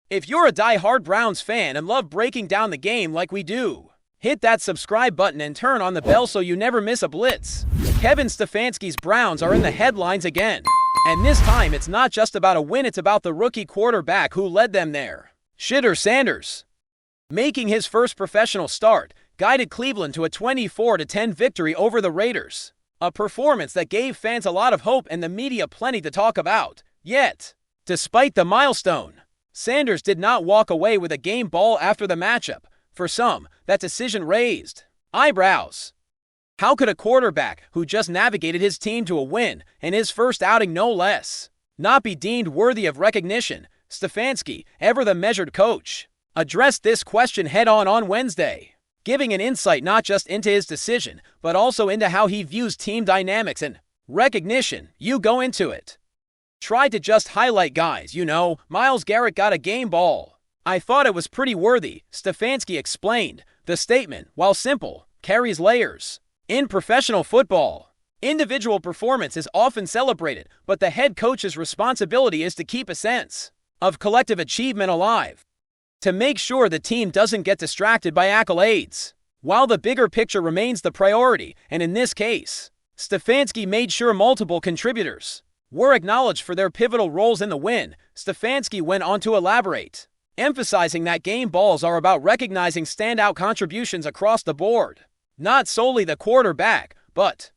If you're a die-hard Browns fan and love breaking down the game like we do, hit that subscribe button and turn on the bell so you never miss a blitz. Kevin Stefanski's Browns are in the headlines again. And this time it's not just about a win, it's about the rookie quarterback who led them there. Shedeur Sanders, making his first professional start, guided Cleveland to a 24-10 victory over the Raiders. A performance that gave fans a lot of hope and the media plenty to talk about. Yet, despite the milestone, Sanders did not walk away with a game ball after the matchup. For some, that decision raised eyebrows. How could a quarterback who just navigated his team to a win, in his first outing no less, not be deemed worthy of recognition? Stefanski, ever the measured coach, addressed this question head-on Wednesday, giving an insight not just into his decision, but also into how he views team dynamics and recognition. You go into it. Tried to just highlight guys, Myles Garrett got a game ball. I thought it was pretty worthy, Stefanski explained. The statement, while simple, carries layers. In professional football, individual performance is often celebrated, but the head coach's responsibility is to keep a sense of collective achievement alive, to make sure the team doesn't get distracted by accolades, while the bigger picture remains the priority. And in this case, Stefanski made sure multiple contributors were acknowledged for their pivotal roles in the win. Stefanski went on to elaborate, emphasizing that game balls are about recognizing standout contributions across the board. Not solely the quarterback, but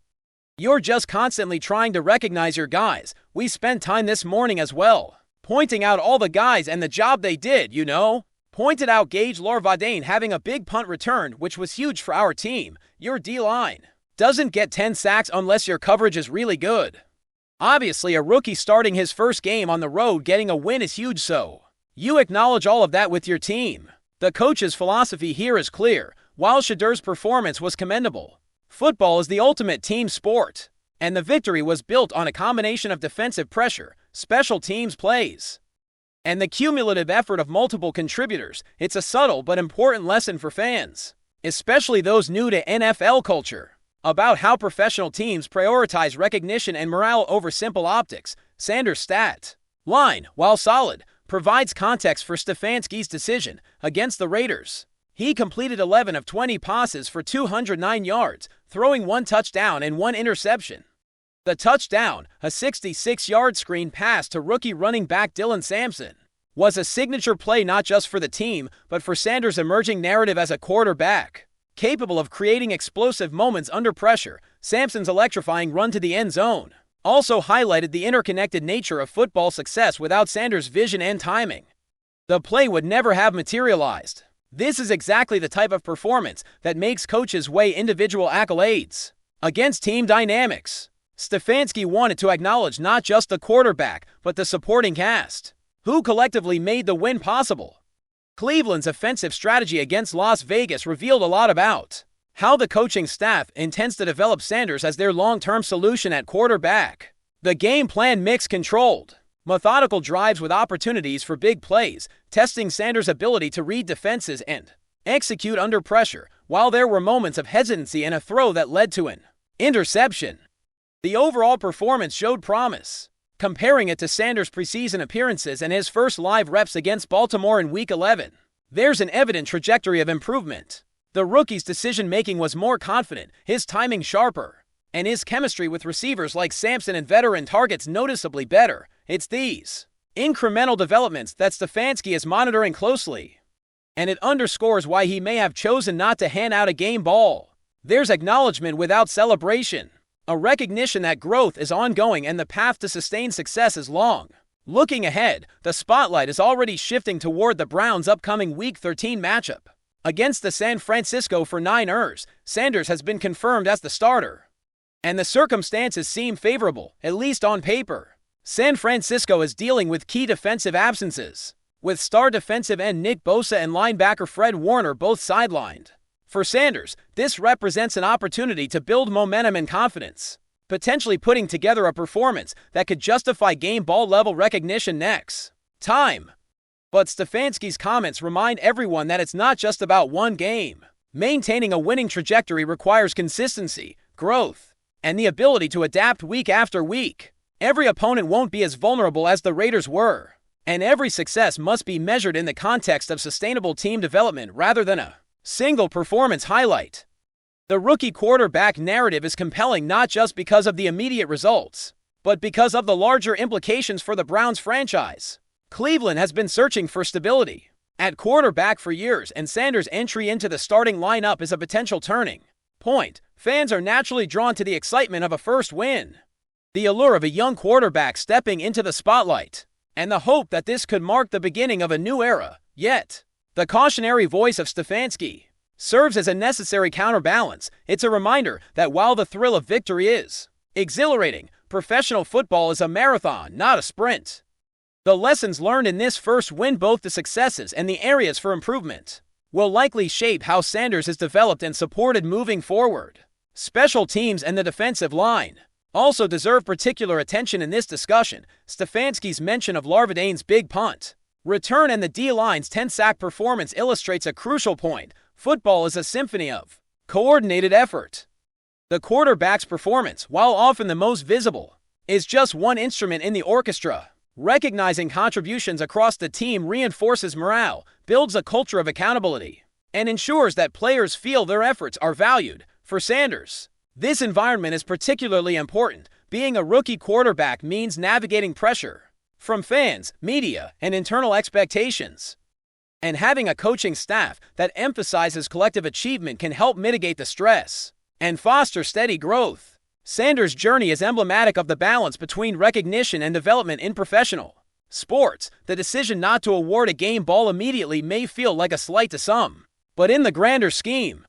you're just constantly trying to recognize your guys. We spent time this morning as well, pointing out all the guys and the job they did, Pointed out Gage Larvadain having a big punt return, which was huge for our team. Your D-line doesn't get 10 sacks unless your coverage is really good. Obviously, a rookie starting his first game on the road getting a win is huge, so you acknowledge all of that with your team. The coach's philosophy here is clear. While Shedeur's performance was commendable, football is the ultimate team sport, and the victory was built on a combination of defensive pressure, special teams plays, and the cumulative effort of multiple contributors. It's a subtle but important lesson for fans, especially those new to NFL culture, about how professional teams prioritize recognition and morale over simple optics. Sanders' stat line, while solid, provides context for Stefanski's decision against the Raiders. He completed 11 of 20 passes for 209 yards, throwing 1 touchdown and 1 interception. The touchdown, a 66-yard screen pass to rookie running back Dylan Sampson, was a signature play not just for the team, but for Sanders' emerging narrative as a quarterback capable of creating explosive moments under pressure. Sampson's electrifying run to the end zone also highlighted the interconnected nature of football success. Without Sanders' vision and timing, the play would never have materialized. This is exactly the type of performance that makes coaches weigh individual accolades against team dynamics. Stefanski wanted to acknowledge not just the quarterback, but the supporting cast, who collectively made the win possible. Cleveland's offensive strategy against Las Vegas revealed a lot about how the coaching staff intends to develop Sanders as their long-term solution at quarterback. The game plan mix controlled, methodical drives with opportunities for big plays, testing Sanders' ability to read defenses and execute under pressure. While there were moments of hesitancy and a throw that led to an interception, the overall performance showed promise. Comparing it to Sanders' preseason appearances and his first live reps against Baltimore in Week 11, there's an evident trajectory of improvement. The rookie's decision-making was more confident, his timing sharper, and his chemistry with receivers like Sampson and veteran targets noticeably better. It's these incremental developments that Stefanski is monitoring closely, and it underscores why he may have chosen not to hand out a game ball. There's acknowledgement without celebration, a recognition that growth is ongoing and the path to sustained success is long. Looking ahead, the spotlight is already shifting toward the Browns' upcoming Week 13 matchup against the San Francisco 49ers. Sanders has been confirmed as the starter, and the circumstances seem favorable, at least on paper. San Francisco is dealing with key defensive absences, with star defensive end Nick Bosa and linebacker Fred Warner both sidelined. For Sanders, this represents an opportunity to build momentum and confidence, potentially putting together a performance that could justify game ball level recognition next time. But Stefanski's comments remind everyone that it's not just about one game. Maintaining a winning trajectory requires consistency, growth, and the ability to adapt week after week. Every opponent won't be as vulnerable as the Raiders were, And every success must be measured in the context of sustainable team development rather than a single performance highlight. The rookie quarterback narrative is compelling not just because of the immediate results, but because of the larger implications for the Browns franchise. Cleveland has been searching for stability at quarterback for years, and Sanders' entry into the starting lineup is a potential turning point. Fans are naturally drawn to the excitement of a first win, the allure of a young quarterback stepping into the spotlight, and the hope that this could mark the beginning of a new era. Yet, the cautionary voice of Stefanski serves as a necessary counterbalance. It's a reminder that while the thrill of victory is exhilarating, professional football is a marathon, not a sprint. The lessons learned in this first win, both the successes and the areas for improvement, will likely shape how Sanders is developed and supported moving forward. Special teams and the defensive line also deserve particular attention in this discussion. Stefanski's mention of Larvadane's big punt return and the D-line's 10-sack performance illustrates a crucial point. Football is a symphony of coordinated effort. The quarterback's performance, while often the most visible, is just one instrument in the orchestra. Recognizing contributions across the team reinforces morale, builds a culture of accountability, and ensures that players feel their efforts are valued. For Sanders, this environment is particularly important. Being a rookie quarterback means navigating pressure from fans, media, and internal expectations. And having a coaching staff that emphasizes collective achievement can help mitigate the stress and foster steady growth. Sanders' journey is emblematic of the balance between recognition and development in professional sports. The decision not to award a game ball immediately may feel like a slight to some, but in the grander scheme,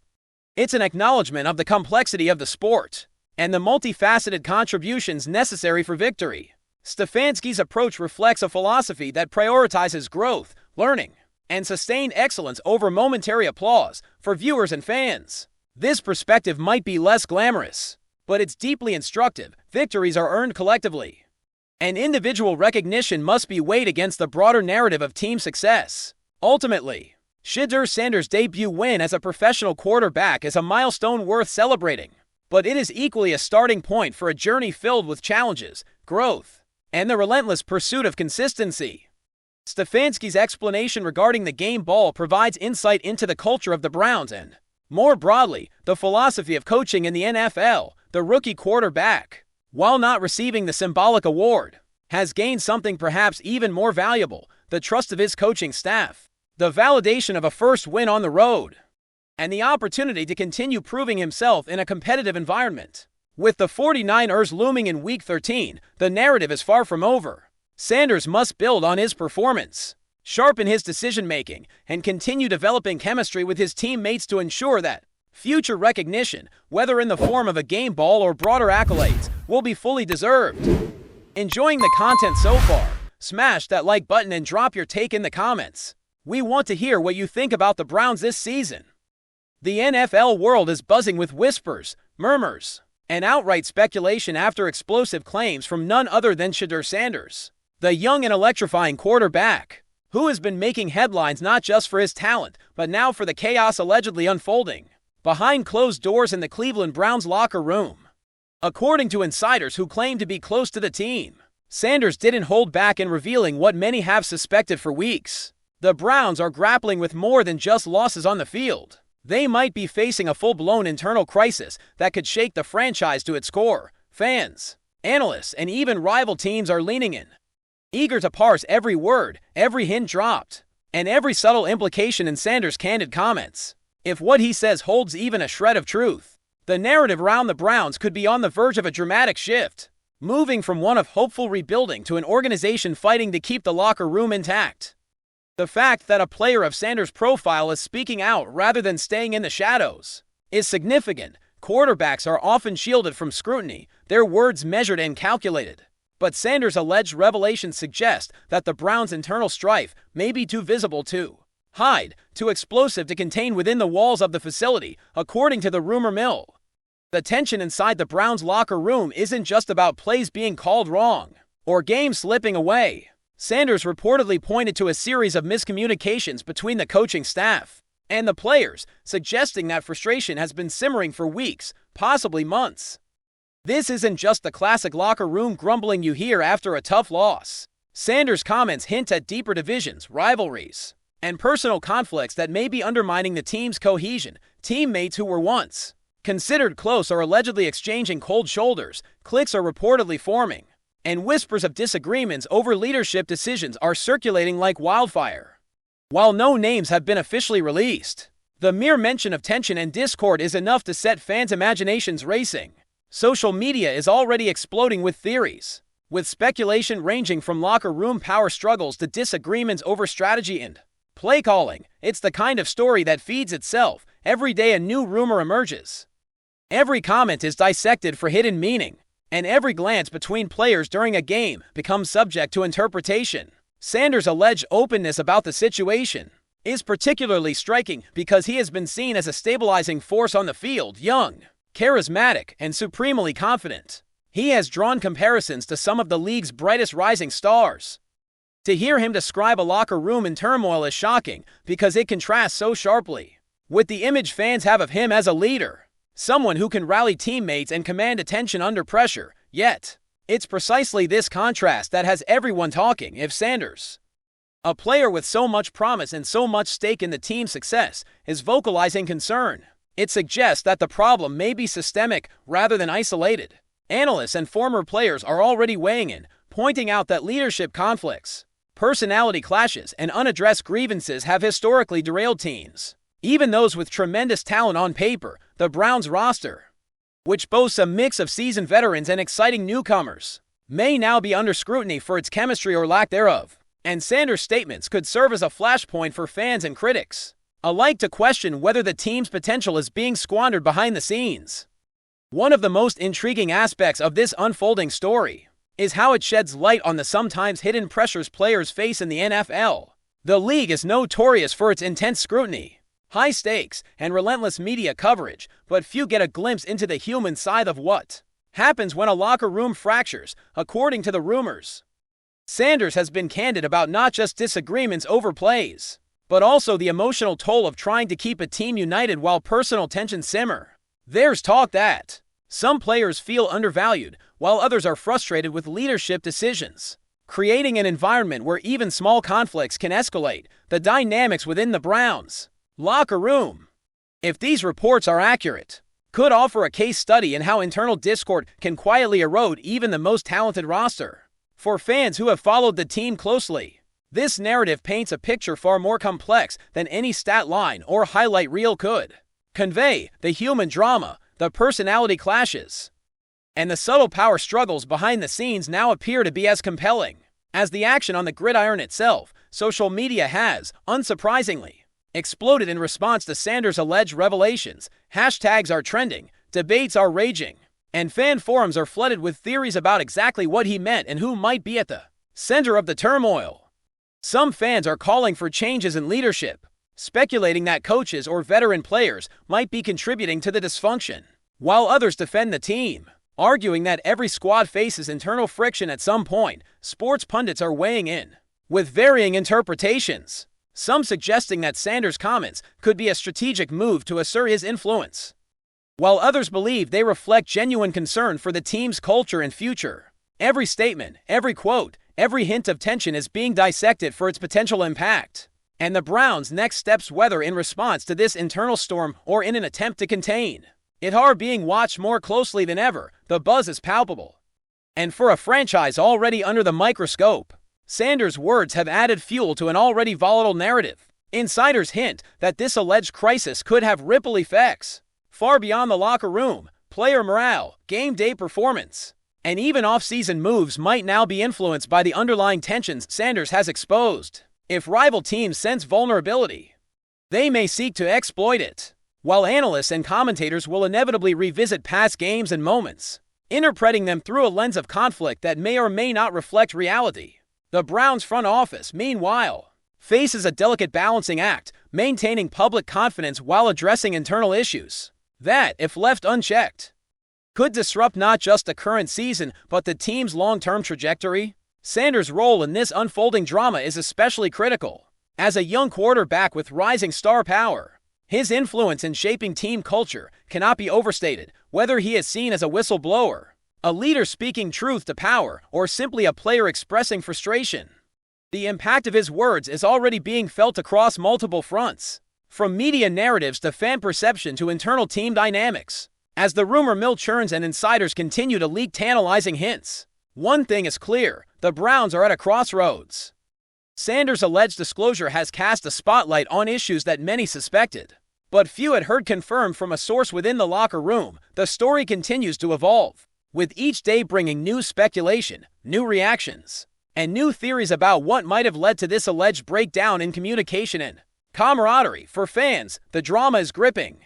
it's an acknowledgement of the complexity of the sport and the multifaceted contributions necessary for victory. Stefanski's approach reflects a philosophy that prioritizes growth, learning, and sustained excellence over momentary applause. For viewers and fans, this perspective might be less glamorous, but it's deeply instructive. Victories are earned collectively, and individual recognition must be weighed against the broader narrative of team success. Ultimately, Shedeur Sanders' debut win as a professional quarterback is a milestone worth celebrating, but it is equally a starting point for a journey filled with challenges, growth, and the relentless pursuit of consistency. Stefanski's explanation regarding the game ball provides insight into the culture of the Browns and, more broadly, the philosophy of coaching in the NFL. The rookie quarterback, while not receiving the symbolic award, has gained something perhaps even more valuable: the trust of his coaching staff, the validation of a first win on the road, and the opportunity to continue proving himself in a competitive environment. With the 49ers looming in Week 13, the narrative is far from over. Sanders must build on his performance, sharpen his decision-making, and continue developing chemistry with his teammates to ensure that future recognition, whether in the form of a game ball or broader accolades, will be fully deserved. Enjoying the content so far? Smash that like button and drop your take in the comments. We want to hear what you think about the Browns this season. The NFL world is buzzing with whispers, murmurs, and outright speculation after explosive claims from none other than Shedeur Sanders, the young and electrifying quarterback, who has been making headlines not just for his talent, but now for the chaos allegedly unfolding behind closed doors in the Cleveland Browns locker room. According to insiders who claim to be close to the team, Sanders didn't hold back in revealing what many have suspected for weeks. The Browns are grappling with more than just losses on the field. They might be facing a full-blown internal crisis that could shake the franchise to its core. Fans, analysts, and even rival teams are leaning in, eager to parse every word, every hint dropped, and every subtle implication in Sanders' candid comments. If what he says holds even a shred of truth, the narrative around the Browns could be on the verge of a dramatic shift, moving from one of hopeful rebuilding to an organization fighting to keep the locker room intact. The fact that a player of Sanders' profile is speaking out rather than staying in the shadows is significant. Quarterbacks are often shielded from scrutiny, their words measured and calculated. But Sanders' alleged revelations suggest that the Browns' internal strife may be too visible to hide, too explosive to contain within the walls of the facility, according to the rumor mill. The tension inside the Browns locker room isn't just about plays being called wrong or games slipping away. Sanders reportedly pointed to a series of miscommunications between the coaching staff and the players, suggesting that frustration has been simmering for weeks, possibly months. This isn't just the classic locker room grumbling you hear after a tough loss. Sanders' comments hint at deeper divisions, rivalries, and personal conflicts that may be undermining the team's cohesion. Teammates who were once considered close are allegedly exchanging cold shoulders, cliques are reportedly forming, and whispers of disagreements over leadership decisions are circulating like wildfire. While no names have been officially released, the mere mention of tension and discord is enough to set fans' imaginations racing. Social media is already exploding with theories, with speculation ranging from locker room power struggles to disagreements over strategy and play calling. It's the kind of story that feeds itself. Every day a new rumor emerges. Every comment is dissected for hidden meaning, and every glance between players during a game becomes subject to interpretation. Sanders' alleged openness about the situation is particularly striking because he has been seen as a stabilizing force on the field. Young, charismatic, and supremely confident, he has drawn comparisons to some of the league's brightest rising stars. To hear him describe a locker room in turmoil is shocking because it contrasts so sharply with the image fans have of him as a leader, someone who can rally teammates and command attention under pressure. Yet, it's precisely this contrast that has everyone talking. If Sanders, a player with so much promise and so much stake in the team's success, is vocalizing concern, it suggests that the problem may be systemic rather than isolated. Analysts and former players are already weighing in, pointing out that leadership conflicts, personality clashes, and unaddressed grievances have historically derailed teams. Even those with tremendous talent on paper. The Browns roster, which boasts a mix of seasoned veterans and exciting newcomers, may now be under scrutiny for its chemistry or lack thereof. And Sanders' statements could serve as a flashpoint for fans and critics alike to question whether the team's potential is being squandered behind the scenes. One of the most intriguing aspects of this unfolding story is how it sheds light on the sometimes hidden pressures players face in the NFL. The league is notorious for its intense scrutiny, high stakes, and relentless media coverage, but few get a glimpse into the human side of what happens when a locker room fractures. According to the rumors, Sanders has been candid about not just disagreements over plays, but also the emotional toll of trying to keep a team united while personal tensions simmer. There's talk that some players feel undervalued, while others are frustrated with leadership decisions, creating an environment where even small conflicts can escalate. The dynamics within the Browns locker room, if these reports are accurate, could offer a case study in how internal discord can quietly erode even the most talented roster. For fans who have followed the team closely, this narrative paints a picture far more complex than any stat line or highlight reel could convey. The human drama, the personality clashes, and the subtle power struggles behind the scenes now appear to be as compelling as the action on the gridiron itself. Social media has, unsurprisingly, exploded in response to Sanders' alleged revelations. Hashtags are trending, debates are raging, and fan forums are flooded with theories about exactly what he meant and who might be at the center of the turmoil. Some fans are calling for changes in leadership, speculating that coaches or veteran players might be contributing to the dysfunction, while others defend the team, arguing that every squad faces internal friction at some point. Sports pundits are weighing in, with varying interpretations, some suggesting that Sanders' comments could be a strategic move to assert his influence, while others believe they reflect genuine concern for the team's culture and future. Every statement, every quote, every hint of tension is being dissected for its potential impact, and the Browns' next steps, whether in response to this internal storm or in an attempt to contain it, are being watched more closely than ever. The buzz is palpable, and for a franchise already under the microscope, Sanders' words have added fuel to an already volatile narrative. Insiders hint that this alleged crisis could have ripple effects far beyond the locker room. Player morale, game day performance, and even off-season moves might now be influenced by the underlying tensions Sanders has exposed. If rival teams sense vulnerability, they may seek to exploit it, while analysts and commentators will inevitably revisit past games and moments, interpreting them through a lens of conflict that may or may not reflect reality. The Browns front office, meanwhile, faces a delicate balancing act, maintaining public confidence while addressing internal issues that, if left unchecked, could disrupt not just the current season but the team's long-term trajectory. Sanders' role in this unfolding drama is especially critical. As a young quarterback with rising star power, his influence in shaping team culture cannot be overstated. Whether he is seen as a whistleblower, A leader speaking truth to power, or simply a player expressing frustration. The impact of his words is already being felt across multiple fronts, from media narratives to fan perception to internal team dynamics. As the rumor mill churns and insiders continue to leak tantalizing hints, one thing is clear: the Browns are at a crossroads. Sanders' alleged disclosure has cast a spotlight on issues that many suspected, but few had heard confirmed from a source within the locker room. The story continues to evolve, with each day bringing new speculation, new reactions, and new theories about what might have led to this alleged breakdown in communication and camaraderie. For fans, the drama is gripping,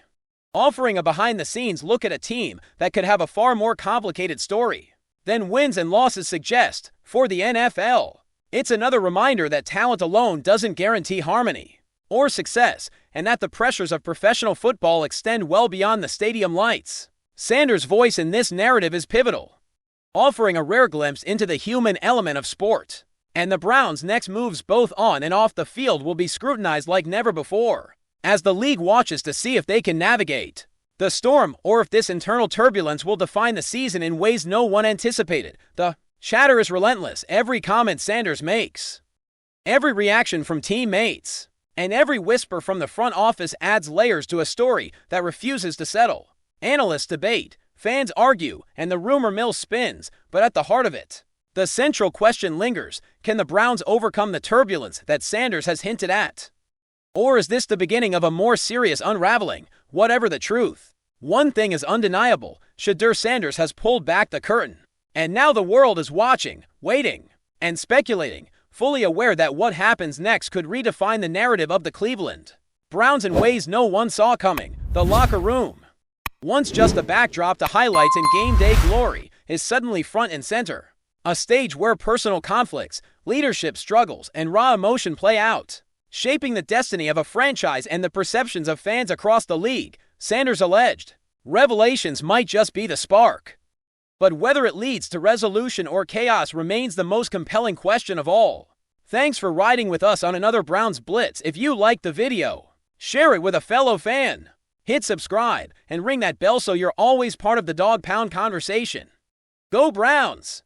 offering a behind-the-scenes look at a team that could have a far more complicated story than wins and losses suggest. For the NFL, it's another reminder that talent alone doesn't guarantee harmony or success, and that the pressures of professional football extend well beyond the stadium lights. Sanders' voice in this narrative is pivotal, offering a rare glimpse into the human element of sport. And the Browns' next moves both on and off the field will be scrutinized like never before, as the league watches to see if they can navigate the storm or if this internal turbulence will define the season in ways no one anticipated. The chatter is relentless. Every comment Sanders makes, every reaction from teammates, and every whisper from the front office adds layers to a story that refuses to settle. Analysts debate, fans argue, and the rumor mill spins, but at the heart of it, the central question lingers: can the Browns overcome the turbulence that Sanders has hinted at? Or is this the beginning of a more serious unraveling? Whatever the truth, one thing is undeniable: Shedeur Sanders has pulled back the curtain. And now the world is watching, waiting, and speculating, fully aware that what happens next could redefine the narrative of the Cleveland Browns in ways no one saw coming. The locker room, once just a backdrop to highlights and game day glory, is suddenly front and center. A stage where personal conflicts, leadership struggles, and raw emotion play out, shaping the destiny of a franchise and the perceptions of fans across the league. Sanders alleged revelations might just be the spark, but whether it leads to resolution or chaos remains the most compelling question of all. Thanks for riding with us on another Browns Blitz. If you liked the video, share it with a fellow fan, hit subscribe, and ring that bell so you're always part of the Dawg Pound conversation. Go Browns!